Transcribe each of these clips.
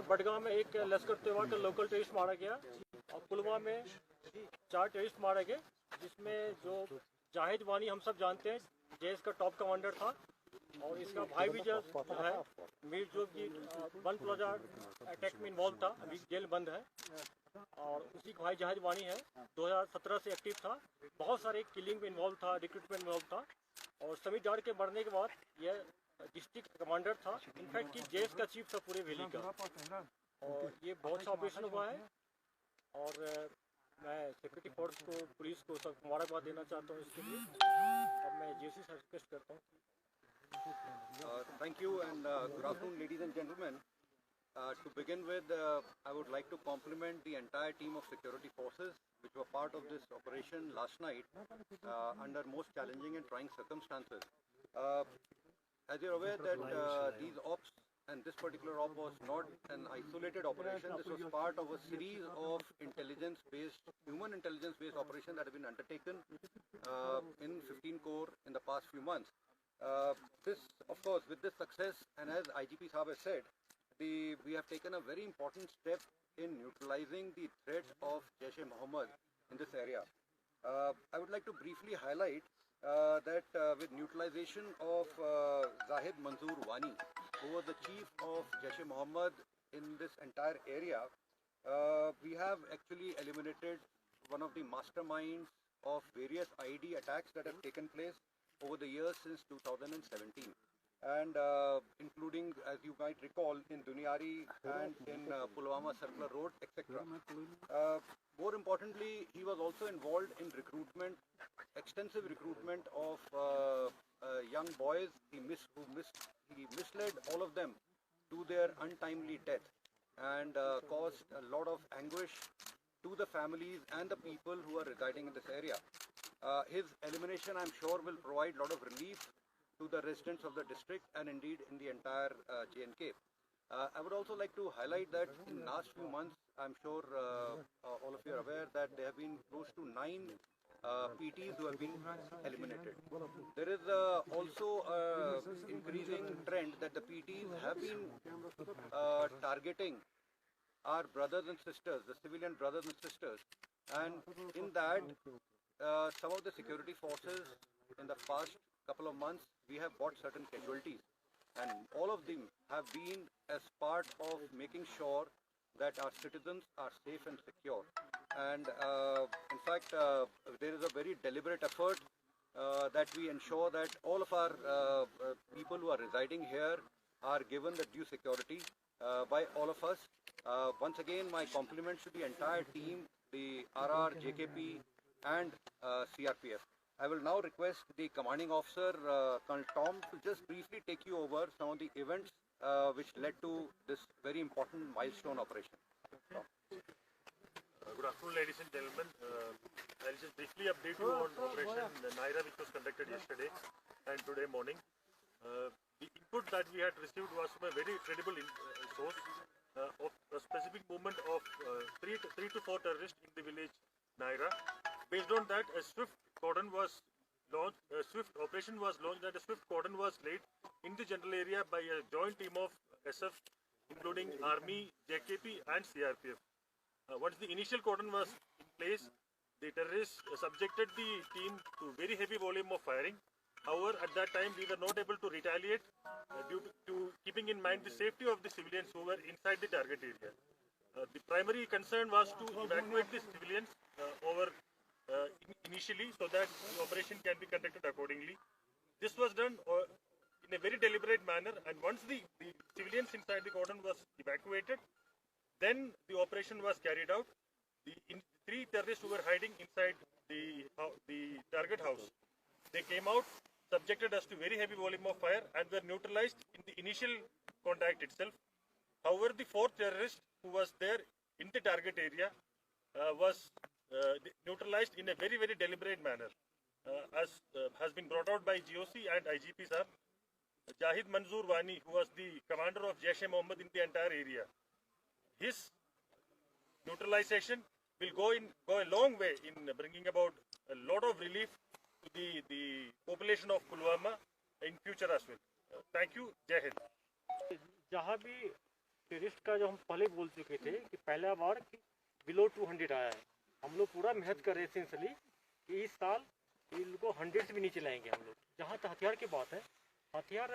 बडगाम में एक लश्कर तैयबा का लोकल टेररिस्ट मारा गया और पुलवामा में 4 टेररिस्ट मारे गए, जिसमें जो जाहिद वानी हम सब जानते हैं, जेएस का टॉप कमांडर था, और इसका भाई भी जो है मीर, जो कि वन प्लाजा अटैक में इन्वॉल्व था, अभी जेल बंद है, और उसी का भाई जाहिद वानी है, 2017 से एक्टिव था, बहुत सारे किलिंग में इन्वॉल्व था, रिक्रूटमेंट में इन्वॉल्व था, और समीर डार के मरने के बाद यह डिस्ट्रिक्ट कमांडर था, इनफैक्ट कि जेएस का चीफ था पूरे वैली का, और ये बहुत अच्छा ऑपरेशन हुआ है। और मैं सिक्योरिटी फोर्स को, पुलिस को सब मुबारकबाद देना चाहता हूँ इसके लिए। अब मैं जेसी से रिक्वेस्ट करता हूँ। Thank you and good afternoon, ladies and gentlemen. To begin with, I would like to compliment the entire team of security forces which were part of this operation last night under most challenging and trying circumstances. As you're aware that these ops and this particular op was not an isolated operation. This was part of a series of human intelligence-based operations that have been undertaken in 15 Corps in the past few months. This, of course, with this success, and as IGP Saab has said, we have taken a very important step in neutralizing the threats of Jaish-e-Mohammed in this area. I would like to briefly highlight that with neutralization of Zahid Manzoor Wani, who was the chief of Jaish-e-Mohammed in this entire area, we have actually eliminated one of the masterminds of various IED attacks that have taken place over the years since 2017, and including, as you might recall, in Dunyari and in Pulwama Circular Road, etc. More importantly, he was also involved in recruitment, extensive recruitment of young boys. He misled all of them to their untimely death and caused a lot of anguish to the families and the people who are residing in this area. His elimination, I'm sure, will provide a lot of relief to the residents of the district and indeed in the entire J&K. I would also like to highlight that in the last few months, I'm sure all of you are aware that there have been close to 9 PTs who have been eliminated. There is also an increasing trend that the PTs have been targeting our brothers and sisters, the civilian brothers and sisters, and in that some of the security forces in the past couple of months, we have bought certain casualties, and all of them have been as part of making sure that our citizens are safe and secure. And in fact, there is a very deliberate effort that we ensure that all of our people who are residing here are given the due security by all of us. Once again, my compliments to the entire team, the RR, JKP and CRPF. I will now request the commanding officer, Colonel Tom, to just briefly take you over some of the events which led to this very important milestone operation. Good afternoon, ladies and gentlemen. I'll just briefly update you on Operation Naira, which was conducted yesterday and today morning. The input that we had received was from a very credible source of a specific movement of 3 to 4 terrorists in the village Naira. Based on that, a swift cordon was launched. A swift operation was launched, and a swift cordon was laid in the general area by a joint team of SF, including Army, JKP, and CRPF. Once the initial cordon was in place, the terrorists subjected the team to very heavy volume of firing. However, at that time, we were not able to retaliate due to keeping in mind the safety of the civilians who were inside the target area. The primary concern was to evacuate the civilians initially, so that the operation can be conducted accordingly. This was done in a very deliberate manner, and once the civilians inside the cordon was evacuated, then the operation was carried out. The 3 terrorists who were hiding inside the target house, they came out, subjected us to very heavy volume of fire, and were neutralized in the initial contact itself. However, the 4th terrorist who was there in the target area was neutralized in a very, very deliberate manner, as has been brought out by GOC and IGP sir. Zahid Manzoor Wani, who was the commander of Jaish-e-Mohammed in the entire area, his neutralization will go a long way in bringing about a lot of relief to the population of Pulwama in future as well. Thank you. Jai Hind. जहाँ भी terrorist का जो हम पहले बोल चुके थे कि पहला बार बिलो 200 आया है। हम लोग पूरा मेहनत कर रहे थे इसलिए कि इस साल इनको 100 से भी नीचे लाएंगे हम लोग। जहाँ तक हथियार की बात है, हथियार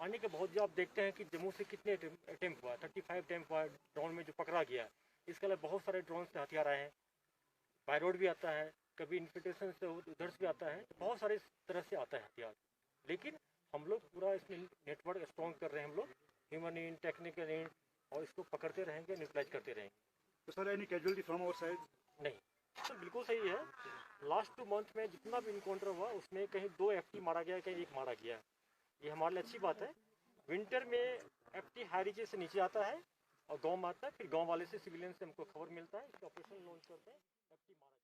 आने के बहुत जो आप देखते हैं कि जम्मू से कितने अटेम्प्ट हुआ, 35 अटेम्प्ट हुआ ड्रोन में जो पकड़ा गया। इसके अलावा बहुत सारे ड्रोन से हथियार आए हैं, बाय रोड भी आता है, कभी इन्फिल्ट्रेशन से उधर से भी आता है, बहुत सारे तरह से आता है हथियार। लेकिन हम लोग पूरा इसमें नेटवर्क स्ट्रॉन्ग कर रहे हैं, हम लोग ह्यूमन इन, टेक्निकल इन, और इसको पकड़ते रहेंगे, न्यूट्रलाइज करते रहेंगे। तो sir any casualty from our side? नहीं सर, बिल्कुल सही है। लास्ट 2 मंथ में जितना भी इनकाउंटर हुआ उसमें कहीं 2 FT मारा गया, कहीं 1 मारा गया। ये हमारे लिए अच्छी बात है। विंटर में FT हाई रीचे से नीचे आता है और गांव में आता है, फिर गांव वाले से, सिविलियन से हमको खबर मिलता है, इसका ऑपरेशन लॉन्च करते हैं, FT मारा